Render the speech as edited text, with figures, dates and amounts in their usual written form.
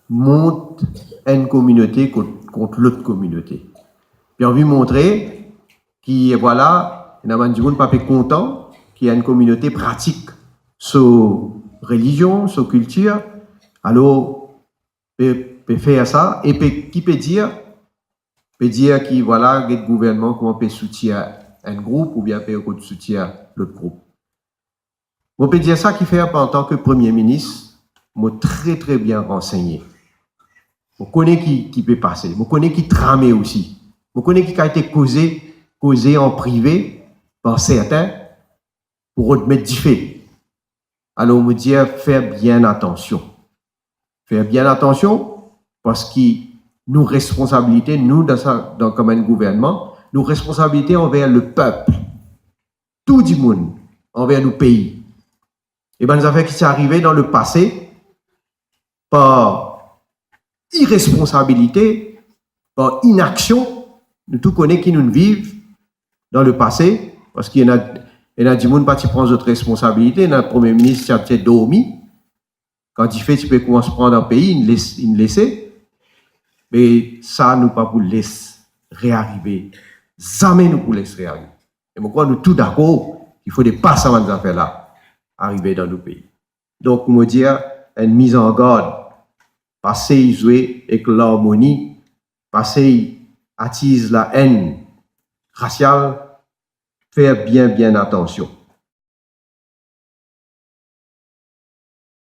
monte une communauté contre l'autre communauté. Puis on veut montrer qu'il voilà, il y a des gens pas content qu'il y a une communauté pratique sur religion, sur culture. Alors, peut faire ça et qui peut dire que voilà, le gouvernement comment peut soutenir un groupe ou bien peut soutenir l'autre groupe. On peut dire ça qui fait en tant que Premier ministre, moi très très bien renseigné. Je connais qui peut passer, je connais qui trame aussi, je connais qui a été causé en privé par certains pour remettre du fait. Alors, on me dit faire bien attention. Faire bien attention parce que nos responsabilités, nous, comme un gouvernement, nos responsabilités envers le peuple, tout le monde, envers nos pays. Et bien, nous avons fait qui s'est arrivé dans le passé par irresponsabilité, par inaction. Nous tous connaissons qui nous vivent dans le passé, parce qu'il y a du monde qui prend notre responsabilité. Le Premier ministre a peut-être dormi. Quand il fait, tu peux commencer à prendre un pays, il laisser. Mais ça, nous pas pour laisser réarriver. Jamais nous pour laisser réarriver. Et pourquoi nous tous d'accord, il faut des pas à ces affaires-là arriver dans nos pays. Donc, nous dire une mise en garde, passer jouer avec l'harmonie, passer attise la haine raciale, faire bien attention.